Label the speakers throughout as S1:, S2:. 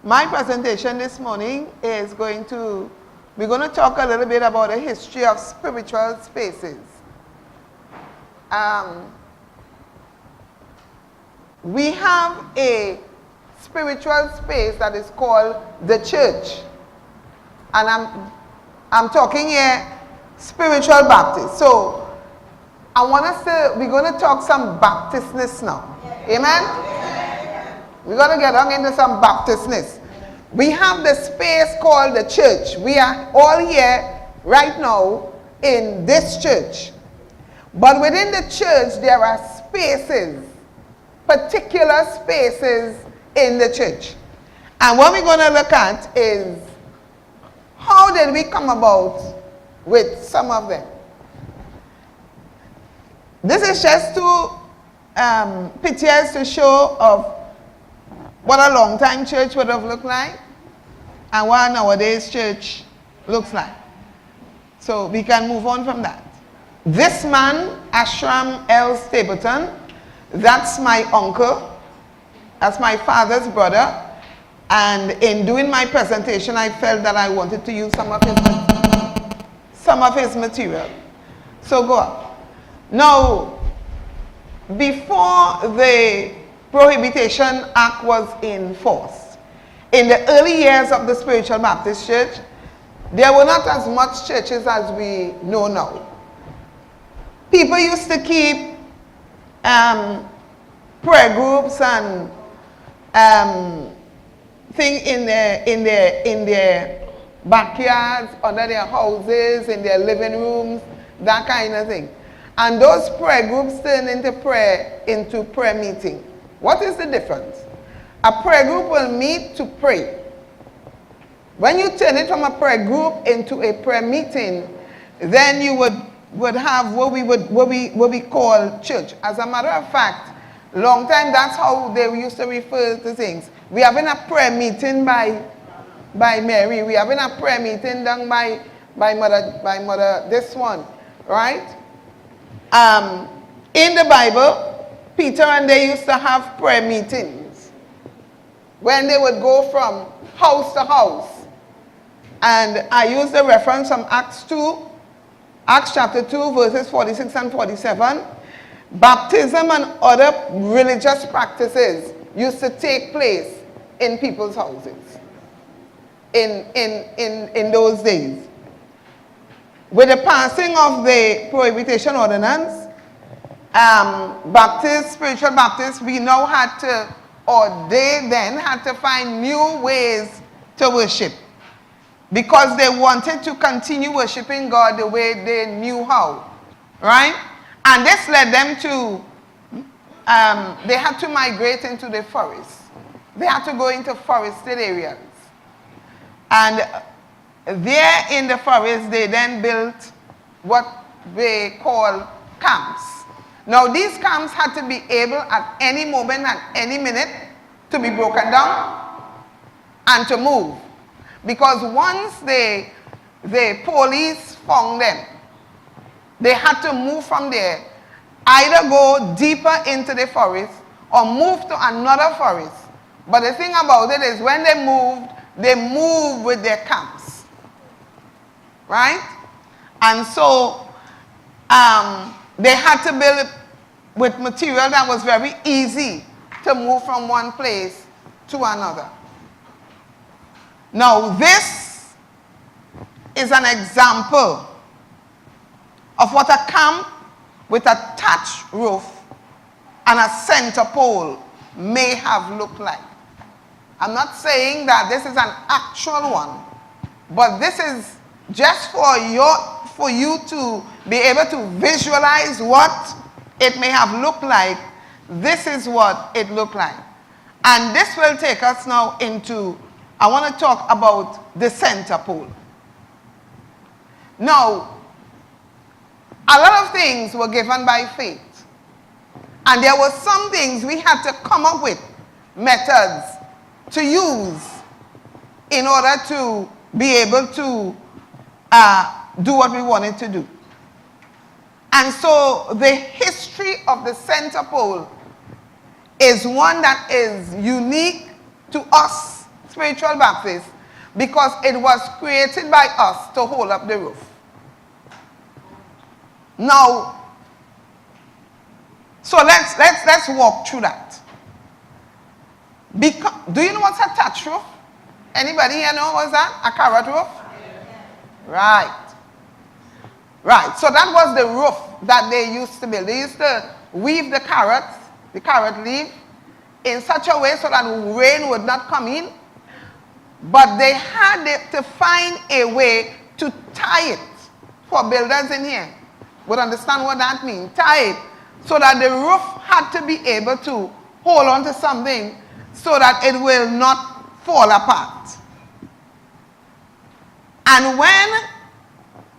S1: My presentation this morning is we're going to talk a little bit about the history of spiritual spaces. We have a spiritual space that is called the church. And I'm talking here spiritual Baptist. So we're going to talk some Baptistness now. Amen? We're going to get on into some Baptistness. We have the space called the church. We are all here right now in this church. But within the church, there are spaces, particular spaces in the church. And what we're going to look at is how did we come about with some of them. This is just two pictures to show of what a long time church would have looked like and what nowadays church looks like. So we can move on from that. This man, Ashram L. Stapleton, that's my uncle. That's my father's brother. And in doing my presentation, I felt that I wanted to use some of his material. So go up. Now, before the Prohibition Act was enforced, in the early years of the Spiritual Baptist Church, there were not as much churches as we know now. People used to keep prayer groups and things in their backyards, under their houses, in their living rooms, that kind of thing. And those prayer groups turn into prayer meeting. What is the difference? A prayer group will meet to pray. When you turn it from a prayer group into a prayer meeting, then you would have what we call church. As a matter of fact, long time that's how they used to refer to things. We having a prayer meeting by Mary. We having a prayer meeting done by mother this one, right? In the Bible, Peter and they used to have prayer meetings when they would go from house to house. And I use the reference from Acts chapter 2, verses 46 and 47. Baptism and other religious practices used to take place in people's houses in those days. With the passing of the Prohibition Ordinance, spiritual Baptists, we now had to, or they then had to find new ways to worship because they wanted to continue worshiping God the way they knew how, right? And this led them to, they had to migrate into the forest. They had to go into forested areas. And there in the forest, they then built what they call camps. Now, these camps had to be able at any moment, at any minute, to be broken down and to move. Because once the police found them, they had to move from there, either go deeper into the forest or move to another forest. But the thing about it is when they moved with their camps. Right? And so they had to build it with material that was very easy to move from one place to another. Now this is an example of what a camp with a thatched roof and a center pole may have looked like. I'm not saying that this is an actual one, but this is just for you to be able to visualize what it may have looked like. This is what it looked like. And this will take us now into, I want to talk about the center pole. Now, a lot of things were given by faith. And there were some things we had to come up with methods to use in order to be able to do what we wanted to do. And so the history of the center pole is one that is unique to us spiritual baptist because it was created by us to hold up the roof. Now, so let's walk through that. Because, do you know what's a thatch roof? Anybody here know what's that? A carrot roof? Right. Right. So that was the roof that they used to build. They used to weave the carrot leaf, in such a way so that rain would not come in. But they had to find a way to tie it. For builders in here would understand what that means. Tie it so that the roof had to be able to hold on to something so that it will not fall apart. And when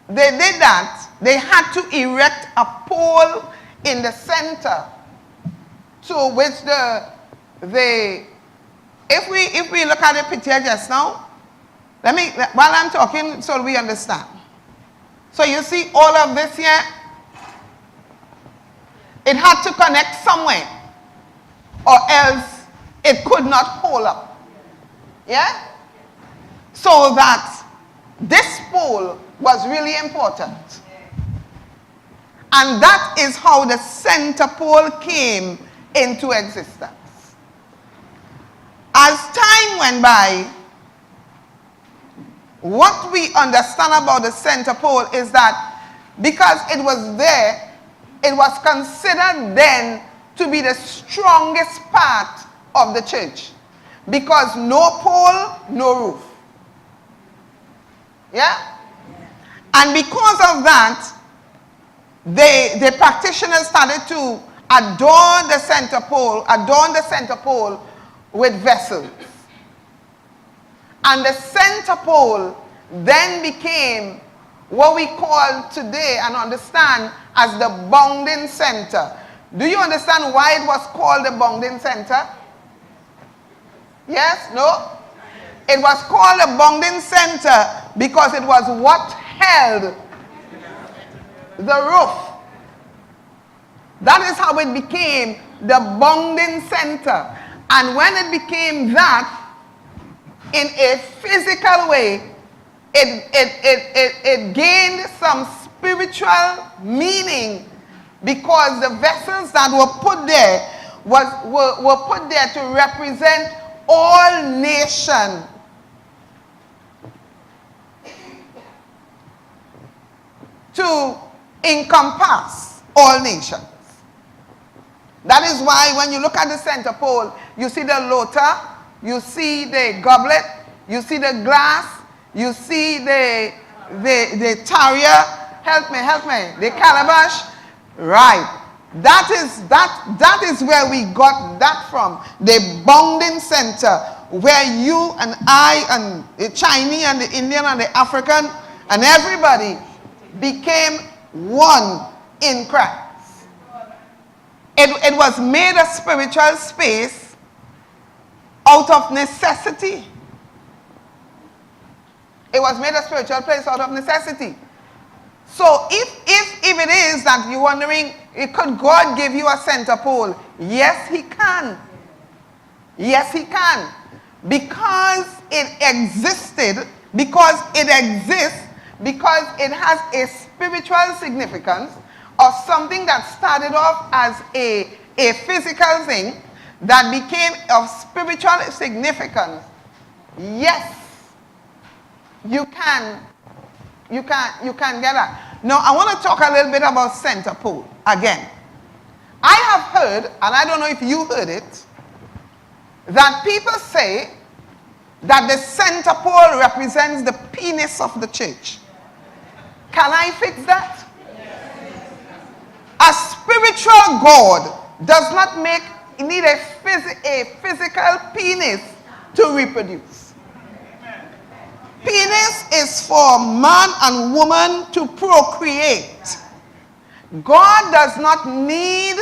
S1: they did that, they had to erect a pole in the center to which if we look at the picture just now, while I'm talking so we understand. So you see all of this here, it had to connect somewhere or else it could not hold up. Yeah? So that this pole was really important. And that is how the center pole came into existence. As time went by, what we understand about the center pole is that because it was there, it was considered then to be the strongest part of the church. Because no pole, no roof. Yeah? And because of that, the practitioners started to adorn the center pole with vessels. And the center pole then became what we call today and understand as the bounding center. Do you understand why it was called the bounding center? Yes? No? It was called the bounding center because it was what held the roof. That is how it became the bounding center. And when it became that, in a physical way, it gained some spiritual meaning because the vessels that were put there were put there to represent all nations. To encompass all nations. That is why when you look at the center pole, you see the lotus, you see the goblet, you see the glass, you see the tarrier, help me, the calabash. Right. That is where we got that from. The bounding center where you and I and the Chinese and the Indian and the African and everybody became one in Christ. It was made a spiritual space out of necessity. It was made a spiritual place out of necessity. So if it is that you're wondering, could God give you a center pole? Yes, he can. Yes, he can. Because it existed, because it exists, because it has a spiritual significance of something that started off as a physical thing that became of spiritual significance. Yes, you can get that. Now, I want to talk a little bit about center pole again. I have heard, and I don't know if you heard it, that people say that the center pole represents the penis of the church. Can I fix that? A spiritual God does not need a physical penis to reproduce. Penis is for man and woman to procreate. God does not need,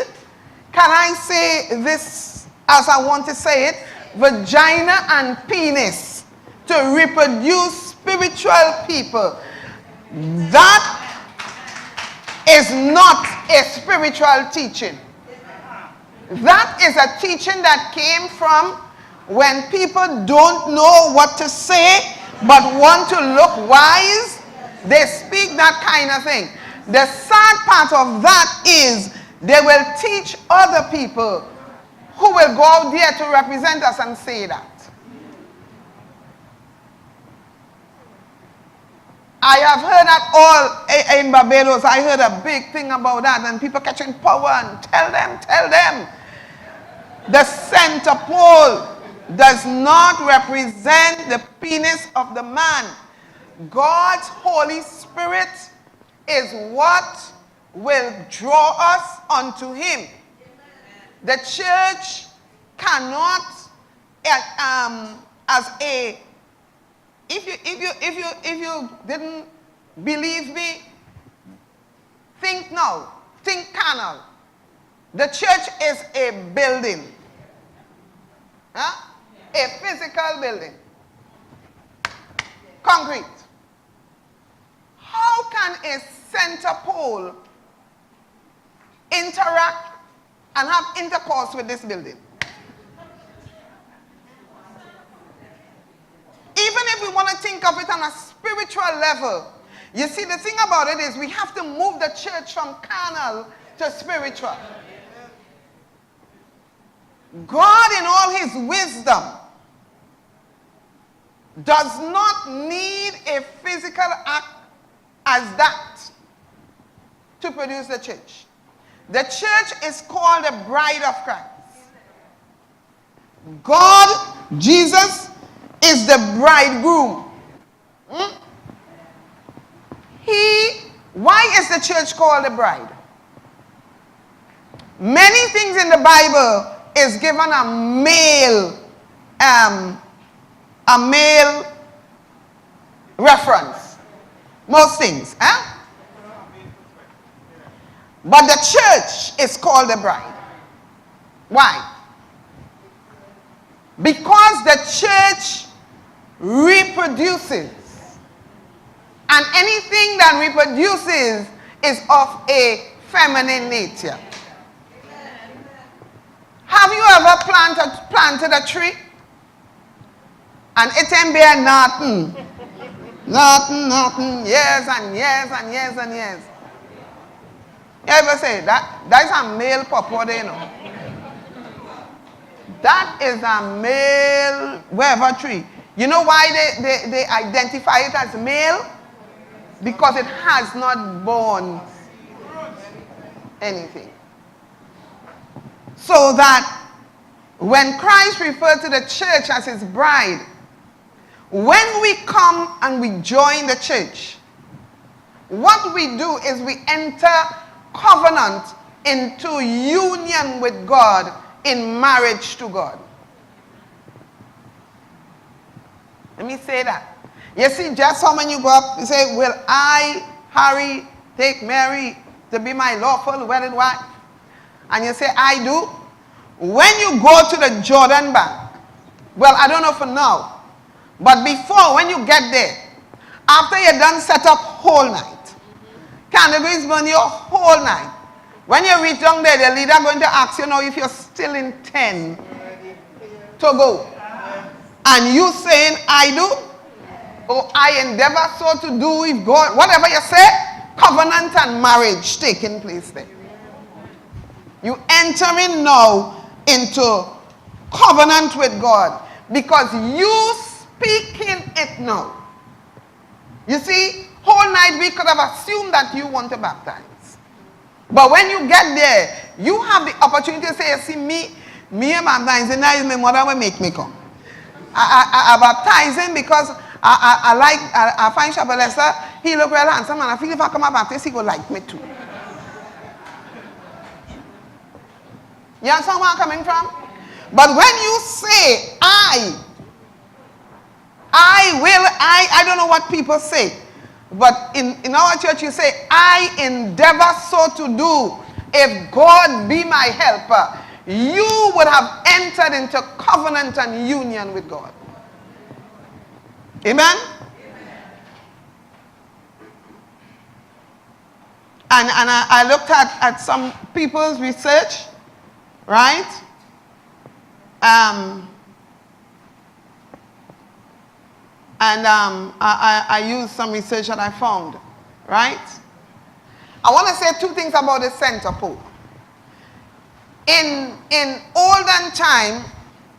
S1: can I say this as I want to say it, vagina and penis to reproduce spiritual people. That is not a spiritual teaching. That is a teaching that came from when people don't know what to say but want to look wise, they speak that kind of thing. The sad part of that is they will teach other people who will go out there to represent us and say that. I have heard that all in Barbados. I heard a big thing about that, and people catching power and tell them. The center pole does not represent the penis of the man. God's Holy Spirit is what will draw us unto him. The church cannot, if you didn't believe me, think now, think carnal. The church is a building, a physical building, concrete. How can a center pole interact and have intercourse with this building? Even if we want to think of it on a spiritual level, you see, the thing about it is we have to move the church from carnal to spiritual. God, in all his wisdom, does not need a physical act as that to produce the church. The church is called the bride of Christ. God, Jesus, is the bridegroom. Why is the church called the bride? Many things in the Bible is given a male reference. Most things, But the church is called the bride. Why? Because the church reproduces. And anything that reproduces is of a feminine nature. Have you ever planted a tree? And it ain't bear nothing. Nothing, years and years and years and years. You ever say that's a male pawpaw there, you know? That is a male whatever tree. You know why they identify it as male? Because it has not borne anything. So that when Christ referred to the church as his bride, when we come and we join the church, what we do is we enter covenant into union with God in marriage to God. Let me say that. You see, just how when you go up, you say, will I, Harry, take Mary to be my lawful wedded wife? And you say, I do. When you go to the Jordan Bank, well, I don't know for now, but before, when you get there, after you're done set up whole night, candles burn your whole night. When you reach down there, the leader going to ask you now if you're still intend to go. And you saying, I do, or I endeavor so to do if God, whatever you say, covenant and marriage taking place there. You entering now into covenant with God because you speaking it now. You see, whole night we could have assumed that you want to baptize. But when you get there, you have the opportunity to say, you see, me and baptizing, now is my mother will make me come. I baptize him because I find Shabbat Lester, he look real handsome, and I feel if I come a Baptist, he will like me too. You understand where I'm coming from? But when you say, I don't know what people say, but in our church you say, I endeavor so to do, if God be my helper, you would have entered into covenant and union with God. Amen? And I looked at some people's research, right? And I used some research that I found, right? I want to say two things about the center pole. In olden time,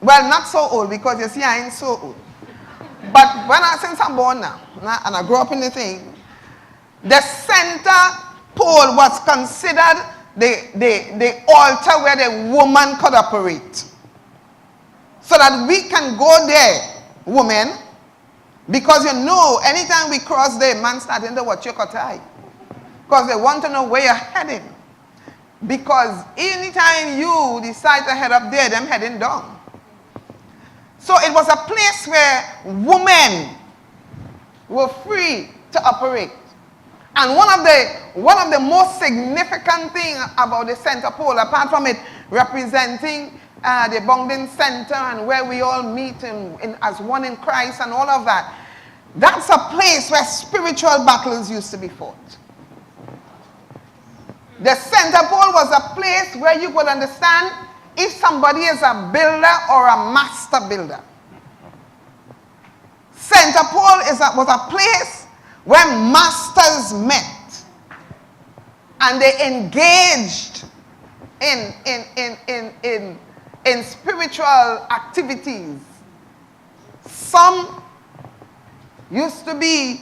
S1: well, not so old, because you see I ain't so old. But since I'm born now, and I grew up in the thing, the center pole was considered the altar where the woman could operate. So that we can go there, women, because you know, anytime we cross there, man starting to watch your cut eye. Because they want to know where you're heading. Because anytime you decide to head up there, them heading down. So it was a place where women were free to operate. And one of the most significant things about the center pole, apart from it representing the bonding center and where we all meet as one in Christ and all of that, that's a place where spiritual battles used to be fought. The center pole was a place where you could understand if somebody is a builder or a master builder. Center pole was a place where masters met and they engaged in spiritual activities. Some used to be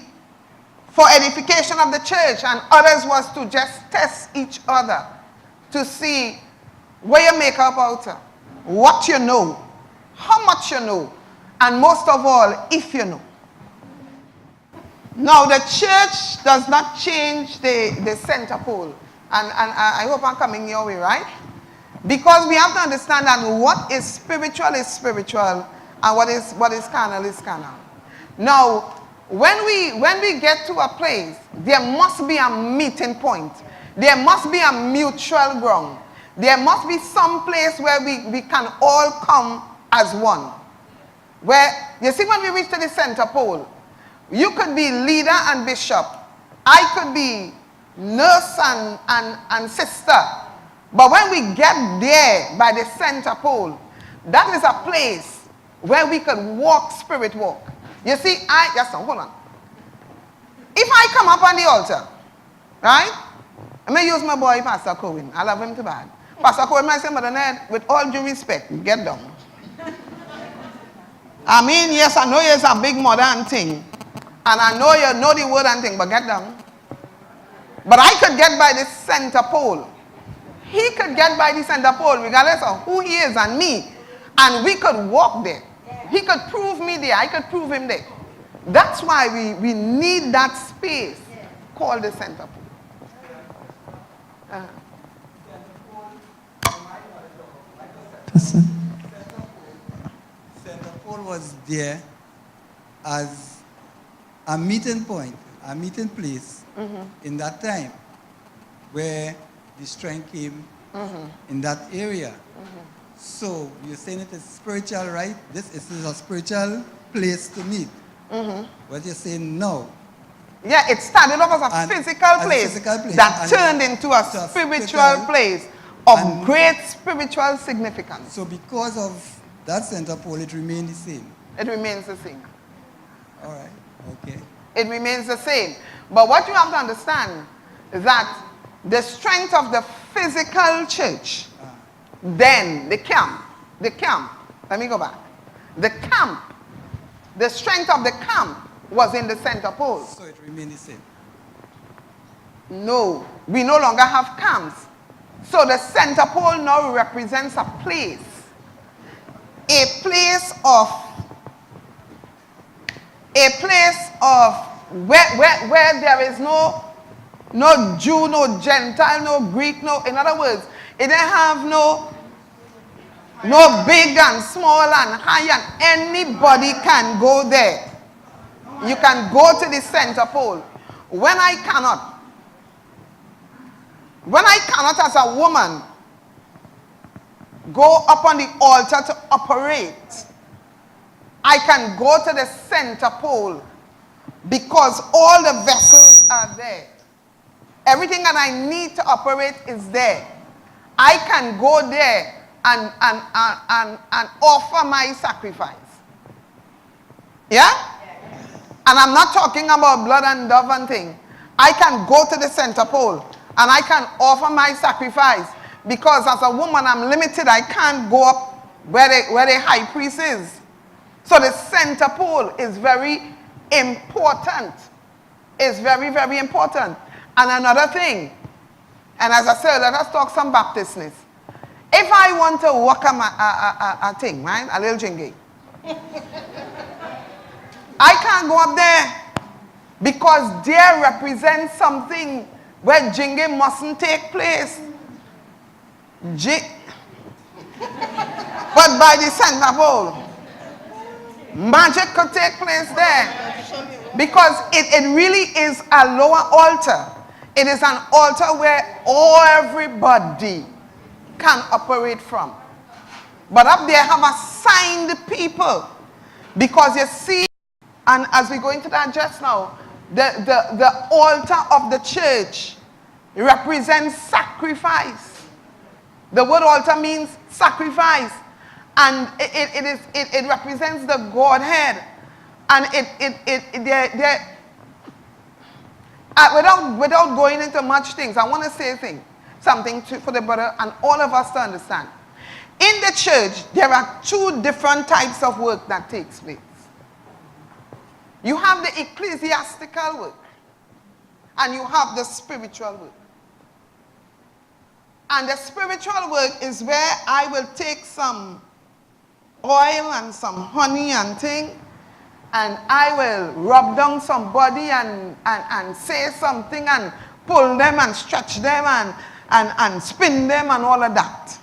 S1: for edification of the church, and others was to just test each other to see where you make up altar, what you know, how much you know, and most of all, if you know. Now, the church does not change the center pole, and I hope I'm coming your way, right? Because we have to understand that what is spiritual, and what is carnal is carnal. Now, when we get to a place, there must be a meeting point. There must be a mutual ground. There must be some place where we can all come as one. Where, you see, when we reach to the center pole, you could be leader and bishop. I could be nurse and sister. But when we get there by the center pole, that is a place where we could walk spirit walk. You see, hold on. If I come up on the altar, right? I may use my boy, Pastor Cohen. I love him too bad. Pastor Cohen might say, Mother Ned, with all due respect, get down. I mean, yes, I know you're a big modern thing. And I know you know the word and thing, but get down. But I could get by the center pole. He could get by the center pole, regardless of who he is and me. And we could walk there. He could prove me there. I could prove him there. That's why we need that space called the center pole.
S2: Center pole was there as a meeting point, a meeting place in that time where the strength came in that area. So you're saying it is spiritual, right? This is a spiritual place to meet. But you're saying no.
S1: Yeah, it started off as a physical place that turned into a spiritual place of great spiritual significance.
S2: So because of that center pole, it remained the same.
S1: It remains the same.
S2: All right. Okay.
S1: It remains the same. But what you have to understand is that the strength of the physical church, then the camp, let me go back. The camp, the strength of the camp was in the center pole.
S2: So it remained the same.
S1: No, we no longer have camps. So the center pole now represents a place of where there is no Jew, no Gentile, no Greek, in other words, it didn't have no big and small and high, and anybody can go there. You can go to the center pole. When I cannot as a woman go up on the altar to operate, I can go to the center pole because all the vessels are there. Everything that I need to operate is there. I can go there and offer my sacrifice. Yeah? And I'm not talking about blood and dove and thing. I can go to the center pole and I can offer my sacrifice, because as a woman I'm limited. I can't go up where the high priest is. So the center pole is very important. It's very, very important. And another thing, and as I said, let us talk some Baptistness. If I want to walk a thing, right, a little jingle, I can't go up there, because there represents something where jingle mustn't take place. But by the center pole, magic could take place there, because it really is a lower altar. It is an altar where everybody can operate from. But up there have assigned people, because you see, and as we go into that just now, the altar of the church represents sacrifice. The word altar means sacrifice, and it represents the Godhead. And without going into much things, I want to say something for the brother and all of us to understand. In the church, there are two different types of work that takes place. You have the ecclesiastical work, and you have the spiritual work. And the spiritual work is where I will take some oil and some honey and thing, and I will rub down somebody and say something and pull them and stretch them and spin them and all of that.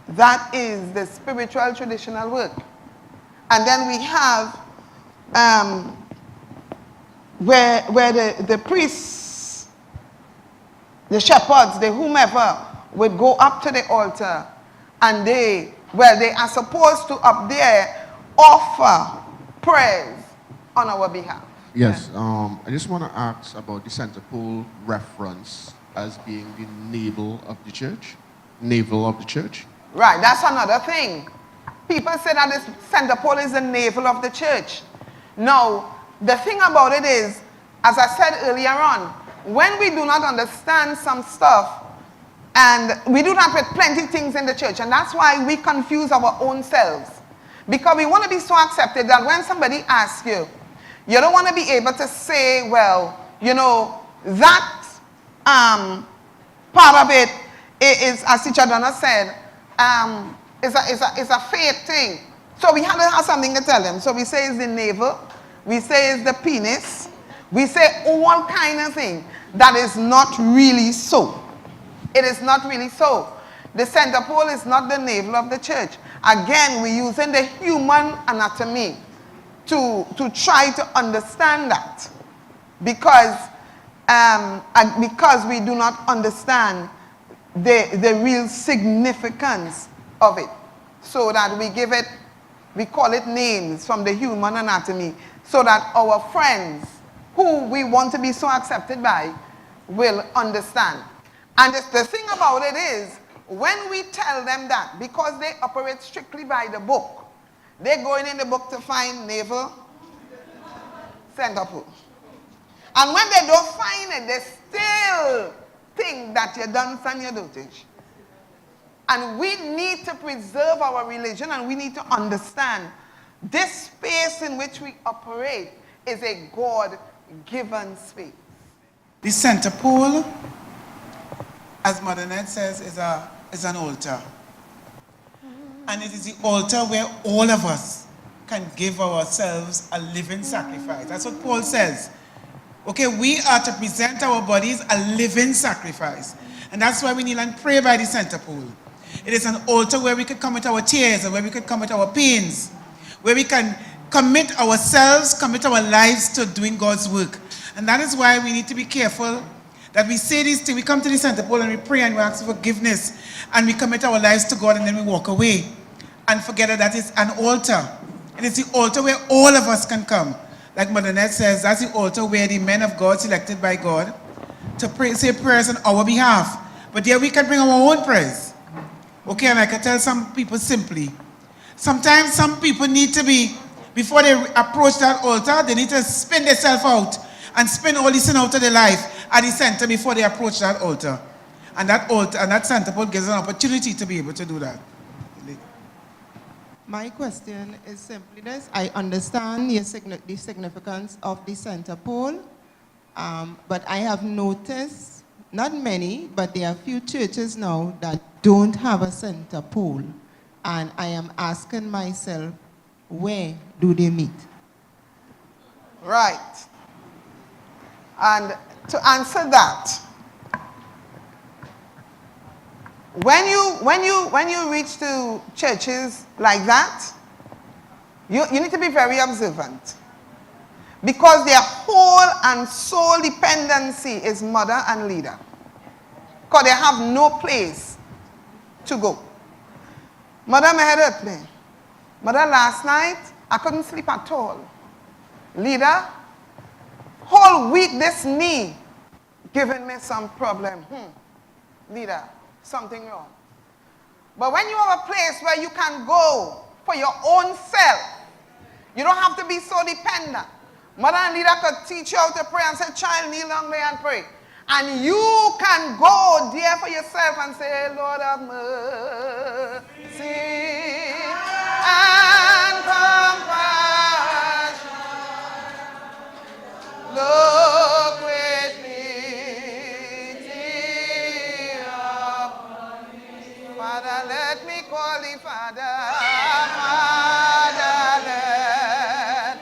S1: That is the spiritual traditional work. And then we have where the priests, the shepherds, the whomever would go up to the altar, and they are supposed to up there offer prayers on our behalf.
S3: Yes, I just want to ask about the center pole reference as being the navel of the church. Navel of the church.
S1: Right, that's another thing. People say that the center pole is the navel of the church. Now, the thing about it is, as I said earlier on, when we do not understand some stuff, and we do that with plenty of things in the church, and that's why we confuse our own selves. Because we want to be so accepted that when somebody asks you, you don't want to be able to say, well, you know, that part of it is, as Teacher Donna said, is a faith thing. So we have to have something to tell them. So we say it's the navel, we say it's the penis, we say all kind of things that is not really so. It is not really so. The center pole is not the navel of the church. Again, we're using the human anatomy to try to understand that, because we do not understand the real significance of it, so that we call it names from the human anatomy, so that our friends who we want to be so accepted by will understand. And the thing about it is, when we tell them that, because they operate strictly by the book, they're going in the book to find navel, center pole. And when they don't find it, they still think that you're done son your dotage. And we need to preserve our religion, and we need to understand this space in which we operate is a God-given space.
S4: The center pole, as Mother Ned says, is an altar. And it is the altar where all of us can give ourselves a living sacrifice. That's what Paul says. Okay, we are to present our bodies a living sacrifice. And that's why we kneel and pray by the center pole. It is an altar where we could come with our tears, and where we could come with our pains, where we can commit ourselves, commit our lives to doing God's work. And that is why we need to be careful that we say these things. We come to the center pole and we pray and we ask for forgiveness, and we commit our lives to God, and then we walk away and forget that it's an altar. And it's the altar where all of us can come. Like Mother Ned says, that's the altar where the men of God selected by God to pray, say prayers on our behalf. But there we can bring our own prayers. Okay, and I can tell some people simply, sometimes some people need to be before they approach that altar, they need to spin themselves out and spin all the sin out of their life at the center before they approach that altar. And that altar and that center pole gives an opportunity to be able to do that.
S5: My question is simply this. I understand the significance of the center pole, but I have noticed, not many, but there are a few churches now that don't have a center pole. And I am asking myself, where do they meet?
S1: Right. And to answer that, when you reach to churches like that, you need to be very observant. Because their whole and sole dependency is mother and leader. Because they have no place to go. Mother, my head hurt me. Mother, last night, I couldn't sleep at all. Leader, whole week this knee giving me some problem. Leader, something wrong. But when you have a place where you can go for your own self, you don't have to be so dependent. Mother and leader could teach you how to pray and say, child, kneel down there and pray. And you can go there for yourself and say, Lord have mercy and compassion. Look with pity upon me. Father, let me call thee Father. Father, let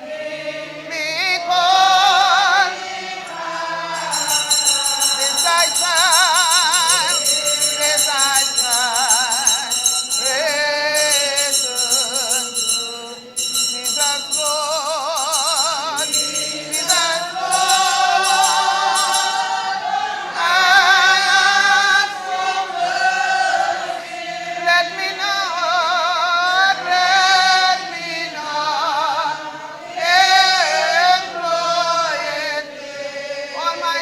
S1: me call this thy child, this thy child. Return to Jesus Lord, Jesus Lord. I ask for mercy. Let me not employ it. All my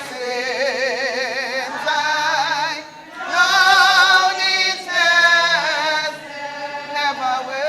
S1: sins, I now detest, never will.